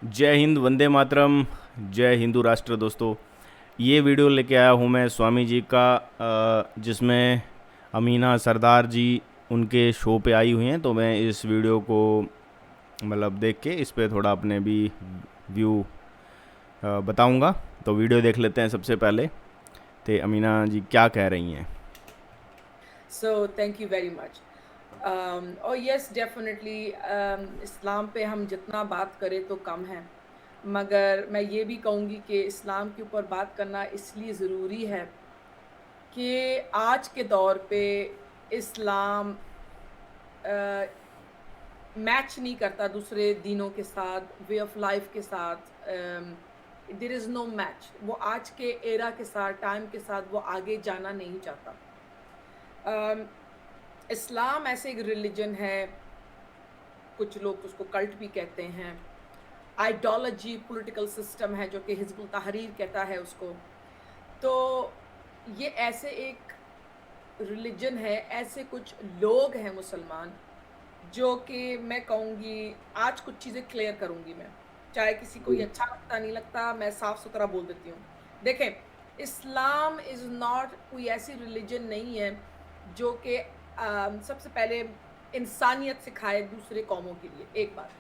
जय हिंद, वंदे मातरम। जय हिंदू राष्ट्र। दोस्तों, ये वीडियो लेके आया हूँ मैं स्वामी जी का, जिसमें अमीना सरदार जी उनके शो पे आई हुई हैं। तो मैं इस वीडियो को मतलब देख के इस पे थोड़ा अपने भी व्यू बताऊँगा। तो वीडियो देख लेते हैं सबसे पहले। तो अमीना जी क्या कह रही हैं? So thank you very much. और यस डेफिनेटली इस्लाम पे हम जितना बात करें तो कम है, मगर मैं ये भी कहूँगी कि इस्लाम के ऊपर बात करना इसलिए ज़रूरी है कि आज के दौर पे इस्लाम मैच नहीं करता दूसरे दीनों के साथ, वे ऑफ लाइफ के साथ। There is no match. वो आज के एरा के साथ, टाइम के साथ वो आगे जाना नहीं चाहता। अम, इस्लाम ऐसे एक रिलीजन है, कुछ लोग उसको कल्ट भी कहते हैं, आइडियोलॉजी, पॉलिटिकल सिस्टम है जो कि हिज़्बुल तहरीर कहता है उसको। तो ये ऐसे एक रिलीजन है, ऐसे कुछ लोग हैं मुसलमान, जो कि मैं कहूँगी आज कुछ चीज़ें क्लियर करूँगी मैं, चाहे किसी को ये अच्छा लगता नहीं लगता, मैं साफ-सुथरा बोल देती हूँ। देखें, इस्लाम इज़ नॉट कोई ऐसी रिलीजन नहीं है जो कि सबसे पहले इंसानियत सिखाए दूसरे कौमों के लिए, एक बात।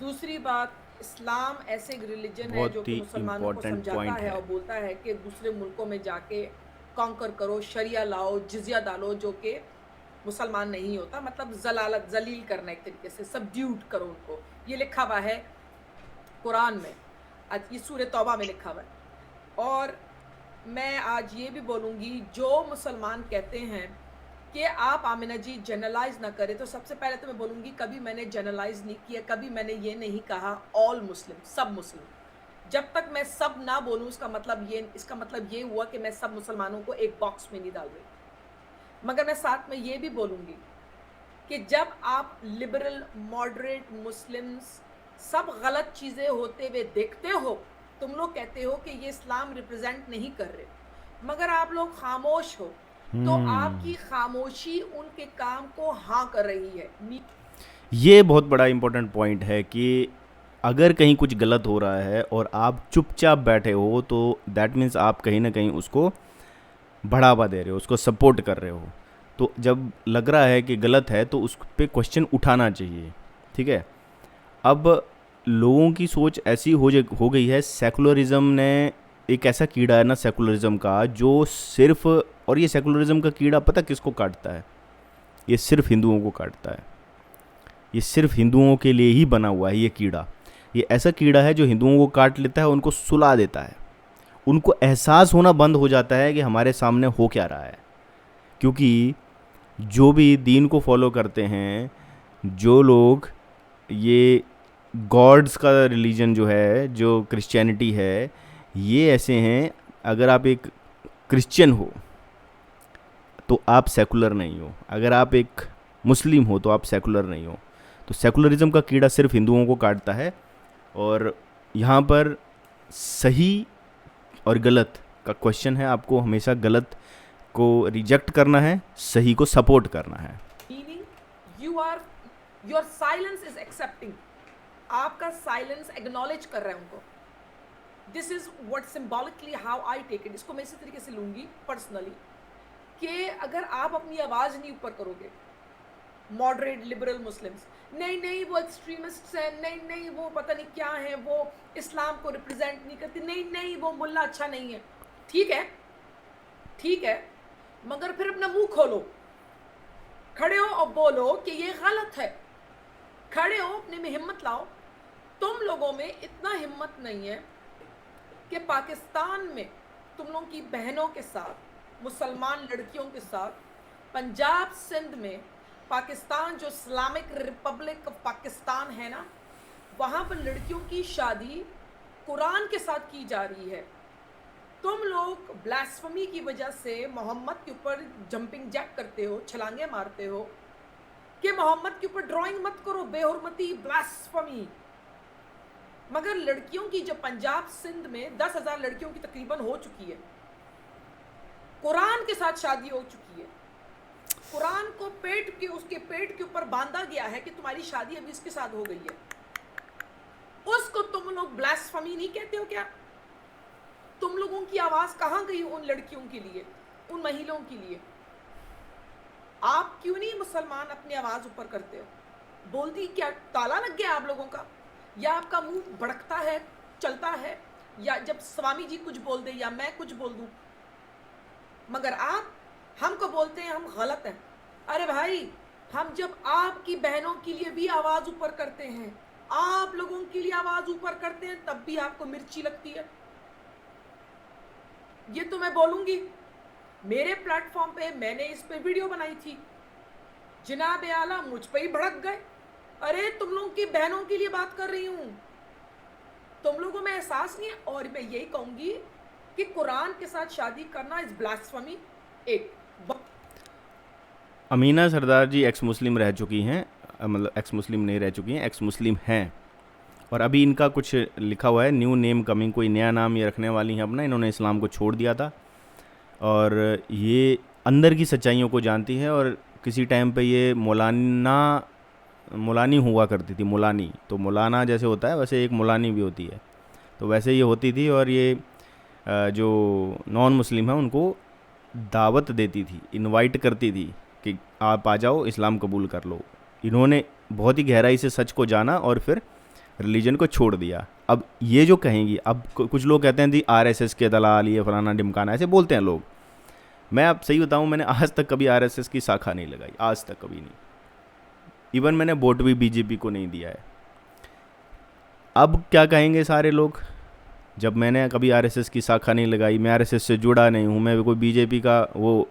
दूसरी बात, इस्लाम ऐसे एक रिलीजन है जो बहुत कि ही मुसलमानों को इम्पोर्टेंट समझाता पॉइंट है है। और बोलता है कि दूसरे मुल्कों में जाके कॉन्कर करो, शरिया लाओ, जिज़िया डालो, जो कि मुसलमान नहीं होता, मतलब ज़लालत, ज़लील करना, एक तरीके से सबड्यूट करो उनको। ये लिखा हुआ है कुरान में, आज ये सूरह तौबा में लिखा हुआ है। और मैं आज ये भी बोलूँगी, जो मुसलमान कहते हैं कि आप आमिना जी जनरलाइज़ ना करें, तो सबसे पहले तो मैं बोलूँगी कभी मैंने जनरलाइज़ नहीं किया, कभी मैंने ये नहीं कहा ऑल मुस्लिम, सब मुस्लिम। जब तक मैं सब ना बोलूँ इसका मतलब ये हुआ कि मैं सब मुसलमानों को एक बॉक्स में नहीं डाल रही। मगर मैं साथ में ये भी बोलूँगी कि जब आप लिबरल, मॉडरेट मुस्लिम्स सब गलत चीज़ें होते हुए देखते हो, तुम लोग कहते हो कि ये इस्लाम रिप्रेजेंट नहीं कर रहे, मगर आप लोग खामोश हो, तो आपकी खामोशी उनके काम को हाँ कर रही है। ये बहुत बड़ा इम्पोर्टेंट पॉइंट है कि अगर कहीं कुछ गलत हो रहा है और आप चुपचाप बैठे हो, तो दैट मीन्स आप कहीं ना कहीं उसको बढ़ावा दे रहे हो, उसको सपोर्ट कर रहे हो। तो जब लग रहा है कि गलत है तो उस पे क्वेश्चन उठाना चाहिए। ठीक है। अब लोगों की सोच ऐसी हो गई है, सेकुलरिज्म ने एक ऐसा कीड़ा है ना सेकुलरिज्म का, जो सिर्फ, और ये सेकुलरिज्म का कीड़ा पता किसको काटता है? ये सिर्फ हिंदुओं को काटता है। ये सिर्फ हिंदुओं के लिए ही बना हुआ है ये कीड़ा। ये ऐसा कीड़ा है जो हिंदुओं को काट लेता है, उनको सुला देता है। उनको एहसास होना बंद हो जाता है कि हमारे सामने हो क्या रहा है। क्योंकि जो भी दीन को फॉलो करते हैं, जो लोग ये गॉड्स का रिलीजन जो है, जो क्रिश्चियनिटी है, ये ऐसे हैं। अगर आप एक क्रिश्चियन हो तो आप सेकुलर नहीं हो, अगर आप एक मुस्लिम हो तो आप सेकुलर नहीं हो। तो सेकुलरिज्म का कीड़ा सिर्फ हिंदुओं को काटता है। और यहाँ पर सही और गलत का क्वेश्चन है, आपको हमेशा गलत को रिजेक्ट करना है, सही को सपोर्ट करना है। Meaning you are, your silence is accepting, आपका साइलेंस एक्नॉलेज कर रहा है उनको। This is what symbolically how I take it. इसको मैं इसी तरीके से लूंगी पर्सनली कि अगर आप अपनी आवाज नहीं ऊपर करोगे, मॉडरेट लिबरल मुस्लिम्स, नहीं नहीं वो एक्सट्रीमिस्ट हैं, नहीं नहीं वो पता नहीं क्या है, वो इस्लाम को रिप्रेजेंट नहीं करती, नहीं नहीं वो मुल्ला अच्छा नहीं है, ठीक है, ठीक है, मगर फिर अपना मुंह खोलो, खड़े हो और बोलो कि ये गलत है। खड़े हो, अपने में हिम्मत लाओ। तुम लोगों में इतना हिम्मत नहीं है कि पाकिस्तान में तुम लोगों की बहनों के साथ, मुसलमान लड़कियों के साथ, पंजाब सिंध में, पाकिस्तान जो इस्लामिक रिपब्लिक ऑफ पाकिस्तान है ना, वहाँ पर लड़कियों की शादी कुरान के साथ की जा रही है। तुम लोग ब्लास्फेमी की वजह से मोहम्मद के ऊपर जंपिंग जैक करते हो, छलांगे मारते हो कि मोहम्मद के ऊपर ड्राइंग मत करो, बेहुरमती, ब्लास्फेमी। मगर लड़कियों की जो पंजाब सिंध में 10,000 लड़कियों की तकरीबन हो चुकी है, कुरान के साथ शादी हो चुकी है। कुरान को उसके पेट के ऊपर बांधा गया है कि तुम्हारी शादी अभी इसके साथ हो गई है। उसको ब्लास्फेमी नहीं कहते हो क्या? तुम लोगों की आवाज कहां गई उन लड़कियों के लिए, उन महिलाओं के लिए? आप क्यों नहीं मुसलमान अपनी आवाज ऊपर करते हो? बोलती क्या ताला लग गया आप लोगों का? या आपका मुंह भड़कता है, चलता है, या जब स्वामी जी कुछ बोल दे या मैं कुछ बोल दूं? मगर आप हमको बोलते हैं हम गलत हैं। अरे भाई, हम जब आपकी बहनों के लिए भी आवाज ऊपर करते हैं, आप लोगों के लिए आवाज ऊपर करते हैं, तब भी आपको मिर्ची लगती है। ये तो मैं बोलूंगी, मेरे प्लेटफॉर्म पे मैंने इस पे वीडियो बनाई थी, जनाब आला मुझ पे ही भड़क गए। अरे तुम लोगों की बहनों के लिए बात कर रही हूं, तुम लोगों में एहसास नहीं है। और मैं यही कहूंगी कि कुरान के साथ शादी करना इज ब्लास्फेमी। एक अमीना सरदार जी एक्स मुस्लिम रह चुकी हैं, मतलब एक्स मुस्लिम नहीं रह चुकी हैं, एक्स मुस्लिम हैं। और अभी इनका कुछ लिखा हुआ है, न्यू नेम कमिंग, कोई नया नाम ये रखने वाली हैं अपना। इन्होंने इस्लाम को छोड़ दिया था और ये अंदर की सच्चाइयों को जानती है। और किसी टाइम पे ये मुलानी हुआ करती थी, मुलानी। तो मुलाना जैसे होता है वैसे एक मुलानी भी होती है, तो वैसे ये होती थी। और ये जो नॉन मुस्लिम है उनको दावत देती थी, इनवाइट करती थी कि आप आ जाओ, इस्लाम कबूल कर लो। इन्होंने बहुत ही गहराई से सच को जाना और फिर रिलीजन को छोड़ दिया। अब ये जो कहेंगी, अब कुछ लोग कहते हैं जी आरएसएस के दलाल, ये फलाना ढिमकाना, ऐसे बोलते हैं लोग। मैं अब सही बताऊं, मैंने आज तक कभी आरएसएस की शाखा नहीं लगाई, आज तक कभी नहीं। इवन मैंने वोट भी बीजेपी को नहीं दिया है। अब क्या कहेंगे सारे लोग, जब मैंने कभी आरएसएस की शाखा नहीं लगाई, मैं आरएसएस से जुड़ा नहीं हूँ, मैं कोई बीजेपी का वो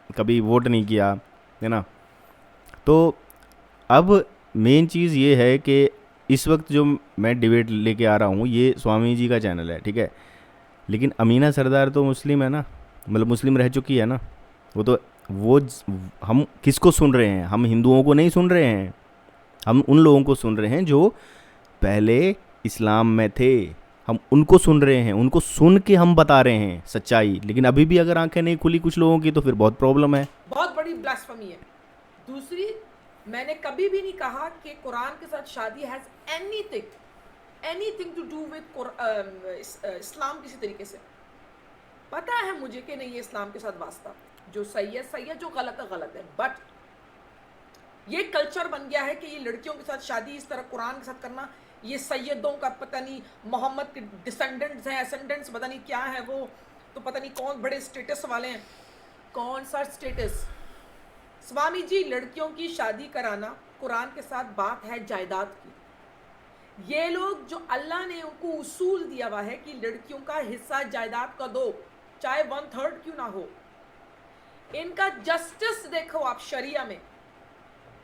कभी वोट नहीं किया है ना। तो अब मेन चीज़ ये है कि इस वक्त जो मैं डिबेट लेके आ रहा हूँ ये स्वामी जी का चैनल है, ठीक है। लेकिन अमीना सरदार तो मुस्लिम है ना, मतलब मुस्लिम रह चुकी है ना। हम किसको सुन रहे हैं? हम हिंदुओं को नहीं सुन रहे हैं, हम उन लोगों को सुन रहे हैं जो पहले इस्लाम में थे। हम उनको सुन रहे हैं, उनको सुन के हम बता रहे हैं सच्चाई। लेकिन अभी भी अगर आंखें नहीं खुली कुछ लोगों की तो फिर बहुत प्रॉब्लम है, बहुत बड़ी ब्लास्फेमी है। दूसरी, मैंने कभी भी नहीं कहा कि कुरान के साथ शादी has anything to do with Islam किसी तरीके से। पता है मुझे कि नहीं है इस्लाम के साथ वास्ता, जो सही है, जो गलत है। बट ये कल्चर बन गया है कि ये लड़कियों के साथ शादी इस तरह कुरान के साथ करना, ये सैयदों का पता नहीं, मोहम्मद के डिसेंडेंट्स हैं, एसेंडेंट्स पता नहीं क्या है वो, तो पता नहीं कौन बड़े स्टेटस वाले हैं। कौन सा स्टेटस? स्वामी जी, लड़कियों की शादी कराना कुरान के साथ बात है जायदाद की। ये लोग जो अल्लाह ने उनको उसूल दिया हुआ है कि लड़कियों का हिस्सा जायदाद का दो, चाहे 1/3 क्यों ना हो। इनका जस्टिस देखो आप शरिया में,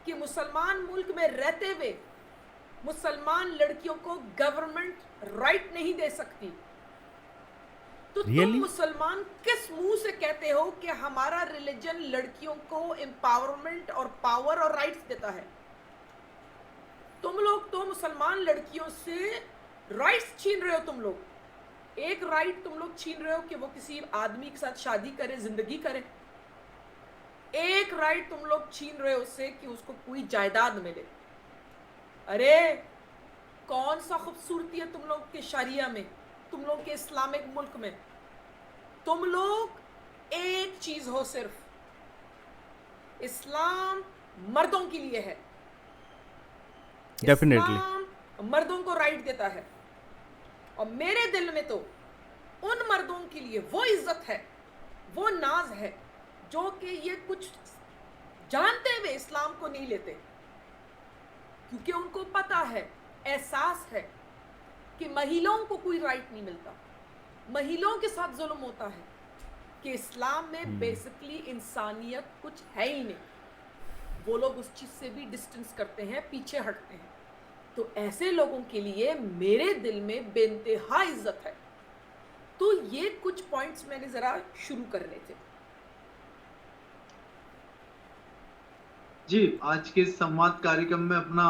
कि मुसलमान मुल्क में रहते हुए मुसलमान लड़कियों को गवर्नमेंट राइट नहीं दे सकती। तो तुम मुसलमान किस मुंह से कहते हो कि हमारा रिलीजन लड़कियों को एम्पावरमेंट और पावर और राइट्स देता है? तुम लोग तो मुसलमान लड़कियों से राइट्स छीन रहे हो। तुम लोग एक राइट तुम लोग छीन रहे हो कि वो किसी आदमी के साथ शादी करे, जिंदगी करे। एक राइट तुम लोग छीन रहे हो उससे कि उसको कोई जायदाद मिले। अरे कौन सा खूबसूरती है तुम लोग के शरिया में, तुम लोग के इस्लामिक मुल्क में। तुम लोग एक चीज हो, सिर्फ इस्लाम मर्दों के लिए है। डेफिनेटली इस्लाम मर्दों को राइट देता है, और मेरे दिल में तो उन मर्दों के लिए वो इज्जत है, वो नाज है, जो कि ये कुछ जानते हुए इस्लाम को नहीं लेते, क्योंकि उनको पता है, एहसास है कि महिलाओं को कोई राइट नहीं मिलता, महिलाओं के साथ जुल्म होता है, कि इस्लाम में बेसिकली इंसानियत कुछ है ही नहीं। वो लोग उस चीज से भी डिस्टेंस करते हैं, पीछे हटते हैं। तो ऐसे लोगों के लिए मेरे दिल में बेइंतहा इज्जत है। तो ये कुछ पॉइंट्स मैंने जरा शुरू करने थे। जी, आज के संवाद कार्यक्रम में अपना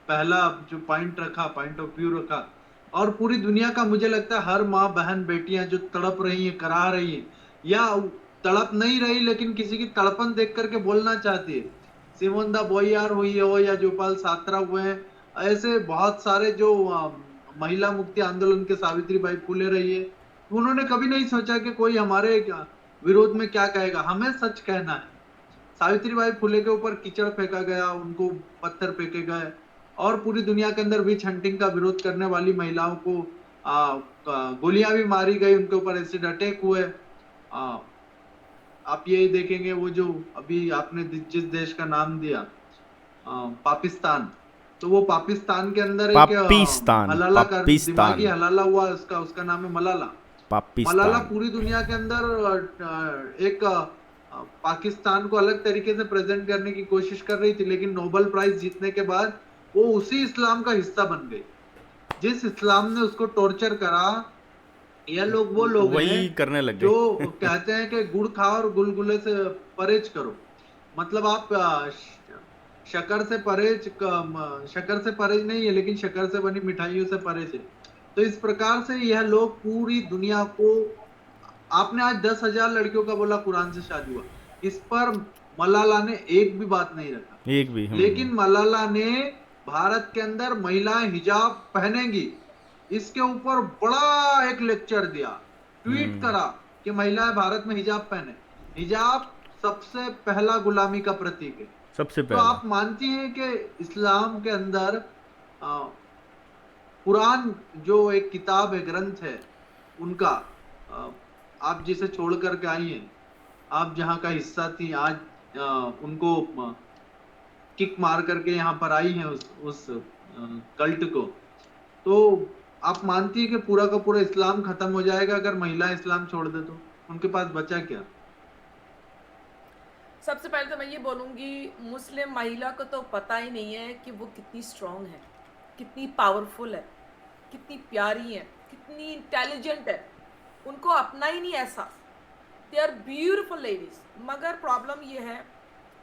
पहला जो पॉइंट रखा, पॉइंट ऑफ व्यू रखा, और पूरी दुनिया का मुझे लगता है हर माँ बहन बेटियां जो तड़प रही हैं, करा रही हैं, या तड़प नहीं रही लेकिन किसी की तड़पन देख करके बोलना चाहती है। सिमोन द बोयार हुई हो या जोपाल सात्रा हुए हैं, ऐसे बहुत सारे जो महिला मुक्ति आंदोलन के सावित्रीबाई फुले रही है। उन्होंने कभी नहीं सोचा कि कोई हमारे विरोध में क्या कहेगा, हमें सच कहना है। सावित्रीबाई फुले के ऊपर कीचड़ फेंका गया, उनको पत्थर फेंके गए, और पूरी दुनिया के अंदर विच हंटिंग का विरोध करने वाली महिलाओं को गोलियां भी मारी गई, उनके ऊपर एसिड अटैक हुए। आप यही देखेंगे, वो जो अभी आपने जिस देश का नाम दिया पाकिस्तान, तो वो पाकिस्तान के अंदर एक पाकिस्तान, हलाला कर, पाकिस्तान। दिमागी हलाला हुआ, उसका नाम है मलाला। मलाला पाकिस्तान। पूरी दुनिया के अंदर एक पाकिस्तान को अलग तरीके से प्रेजेंट करने की कोशिश कर रही थी, लेकिन नोबेल प्राइज जीतने के बाद वो उसी इस्लाम का हिस्सा बन गई जिस इस्लाम ने उसको टॉर्चर करा। यह लोग वो लोग वही हैं करने लग जो गए। कहते हैं कि गुड़ खाओ और गुलगुले से परहेज करो। मतलब आप शक्कर से परहेज नहीं है, लेकिन शक्कर से बनी मिठाइयों से परहेज है। तो इस प्रकार से यह लोग पूरी दुनिया को, आपने आज 10,000 लड़कियों का बोला कुरान से शादी हुआ, इस पर मलाला ने एक भी बात नहीं रखा। एक भी। लेकिन मलाला ने भारत के अंदर महिलाएं हिजाब पहनेंगी, इसके ऊपर बड़ा एक लेक्चर दिया, ट्वीट करा कि महिलाएं भारत में हिजाब पहने। हिजाब सबसे पहला गुलामी का प्रतीक है, सबसे तो पहला। आप मानती हैं कि इस्लाम के अंदर कुरान जो एक किताब है, ग्रंथ है उनका, आप जिसे छोड़ करके आई हैं, आप जहां का हिस्सा थी, आज उनको किक मार करके यहाँ पर आई हैं उस कल्ट को, तो आप मानती है कि पूरा का पूरा इस्लाम खत्म हो जाएगा अगर महिला इस्लाम छोड़ दे? तो उनके पास बचा क्या? सबसे पहले तो मैं ये बोलूँगी, मुस्लिम महिला को तो पता ही नहीं है कि वो कितनी स्ट्रांग है, कितनी पावरफुल है, कितनी प्यारी है, कितनी इंटेलिजेंट है। उनको अपना ही नहीं एहसास। दे आर ब्यूटिफुल लेडीज, मगर प्रॉब्लम ये है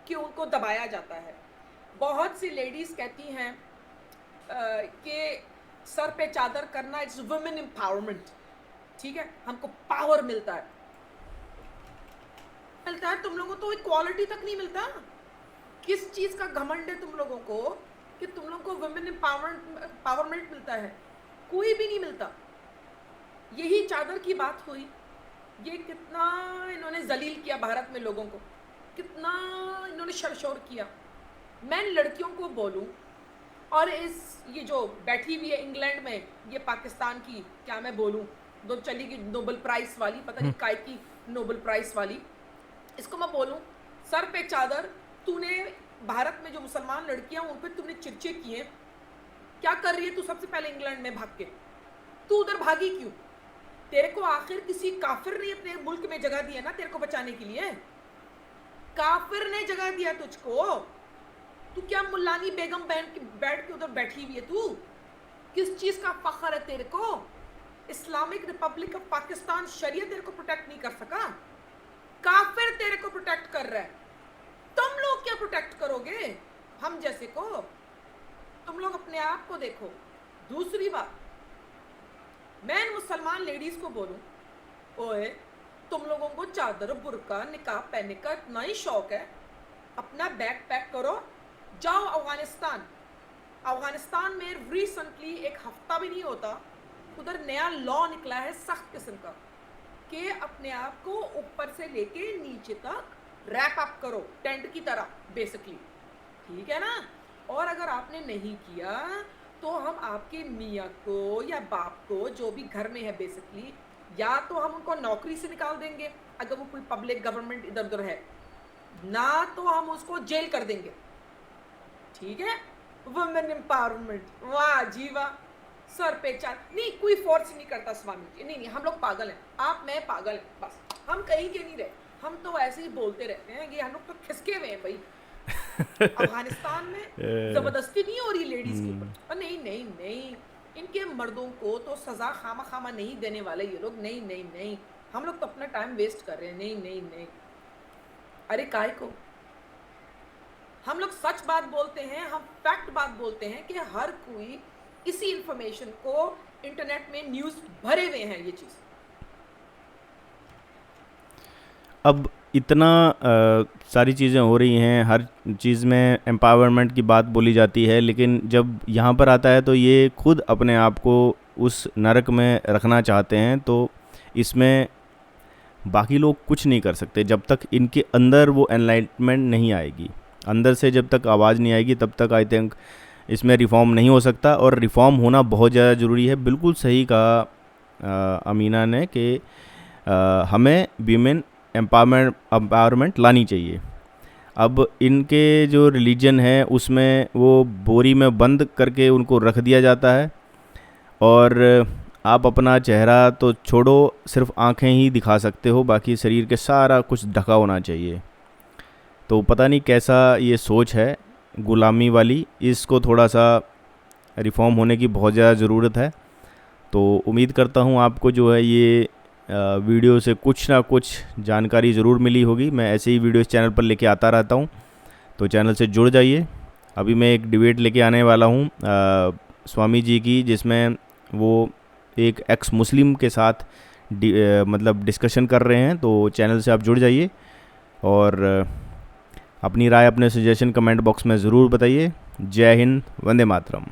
कि उनको दबाया जाता है। बहुत सी लेडीज कहती हैं कि सर पे चादर करना इट्स वुमेन एम्पावरमेंट, ठीक है, हमको पावर मिलता है। तुम लोगों को तो इक्वालिटी तक नहीं मिलता। किस चीज का घमंड है तुम लोगों को कि तुम लोगों को वुमेन एम्पावरमेंट मिलता है? कोई भी नहीं मिलता। यही चादर की बात हुई, ये कितना इन्होंने जलील किया भारत में लोगों को, कितना इन्होंने शरशोर किया। मैं लड़कियों को बोलूं, और ये जो बैठी हुई है इंग्लैंड में, ये पाकिस्तान की, क्या मैं बोलूं, दो चली गई नोबेल प्राइज वाली, पता नहीं काय की नोबेल प्राइज वाली, इसको मैं बोलूं, सर पे चादर, तूने भारत में जो मुसलमान लड़कियां उन पे तुमने चिरचे किए, क्या कर रही है तू? सबसे पहले इंग्लैंड में भाग के तू उधर भागी क्यों? तेरे को आखिर किसी काफिर ने अपने मुल्क में जगह दिया ना तेरे को बचाने के लिए। काफिर ने जगह दिया तुझको। तू क्या मुल्लानी बेगम बैठ के उधर बैठी हुई है? तू किस चीज का फख्र है तेरे को? इस्लामिक रिपब्लिक ऑफ पाकिस्तान शरीयत तेरे को प्रोटेक्ट नहीं कर सका, काफिर तेरे को प्रोटेक्ट कर रहा है। तुम लोग क्या प्रोटेक्ट करोगे हम जैसे को? तुम लोग अपने आप को देखो। दूसरी बात, मैं इन मुसलमान लेडीज को बोलूं, ओए तुम लोगों को चादर, बुर्का, निकाब पहनने का इतना ही शौक है, अपना बैग पैक करो, जाओ अफगानिस्तान। अफगानिस्तान में रिसेंटली, एक हफ्ता भी नहीं होता, उधर नया लॉ निकला है सख्त किस्म का कि अपने आप को ऊपर से लेके नीचे तक रैप अप करो, टेंट की तरह बेसिकली, ठीक है ना? और अगर आपने नहीं किया तो हम आपके मियाँ को या बाप को, जो भी घर में है बेसिकली, या तो हम उनको नौकरी से निकाल देंगे अगर वो कोई पब्लिक गवर्नमेंट इधर उधर है, ना तो हम उसको जेल कर देंगे, ठीक है? वुमेन एम्पावरमेंट, वाह जी वाह, सर पे चार नहीं, कोई फोर्स नहीं करता स्वामी जी, नहीं, हम लोग पागल हैं, आप मैं पागल हैं, बस हम कहीं के नहीं रहे, हम तो ऐसे ही बोलते रहते हैं, ये हम लोग तो खिसके हुए हैं भाई। अफगानिस्तान में जबरदस्ती नहीं हो रही लेडीज के ऊपर, नहीं, इनके मर्दों को तो सजा खामा नहीं देने वाले ये लोग, नहीं, हम लोग तो अपना टाइम वेस्ट कर रहे हैं, नहीं, अरे काय को? हम लोग सच बात बोलते हैं, हम फैक्ट बात बोलते हैं कि हर कोई इसी इंफॉर्मेशन को, इंटरनेट में न्यूज़ भरे हुए हैं ये चीज़। अब इतना सारी चीज़ें हो रही हैं, हर चीज़ में एम्पावरमेंट की बात बोली जाती है, लेकिन जब यहाँ पर आता है तो ये खुद अपने आप को उस नरक में रखना चाहते हैं। तो इसमें बाकी लोग कुछ नहीं कर सकते जब तक इनके अंदर वो एनलाइटमेंट नहीं आएगी। अंदर से जब तक आवाज़ नहीं आएगी तब तक आई थिंक इसमें रिफ़ॉर्म नहीं हो सकता, और रिफ़ॉर्म होना बहुत ज़्यादा ज़रूरी है। बिल्कुल सही कहा अमीना ने कि हमें वीमेन एम्पावरमेंट लानी चाहिए। अब इनके जो रिलीजन है उसमें वो बोरी में बंद करके उनको रख दिया जाता है, और आप अपना चेहरा तो छोड़ो, सिर्फ आंखें ही दिखा सकते हो, बाकी शरीर के सारा कुछ ढका होना चाहिए। तो पता नहीं कैसा ये सोच है गुलामी वाली, इसको थोड़ा सा रिफ़ॉर्म होने की बहुत ज़्यादा ज़रूरत है। तो उम्मीद करता हूँ आपको जो है ये वीडियो से कुछ ना कुछ जानकारी ज़रूर मिली होगी। मैं ऐसे ही वीडियो इस चैनल पर लेके आता रहता हूँ, तो चैनल से जुड़ जाइए। अभी मैं एक डिबेट लेके आने वाला हूँ स्वामी जी की, जिसमें वो एक एक्स मुस्लिम के साथ मतलब डिस्कशन कर रहे हैं। तो चैनल से आप जुड़ जाइए और अपनी राय, अपने सजेशन कमेंट बॉक्स में ज़रूर बताइए। जय हिंद, वंदे मातरम।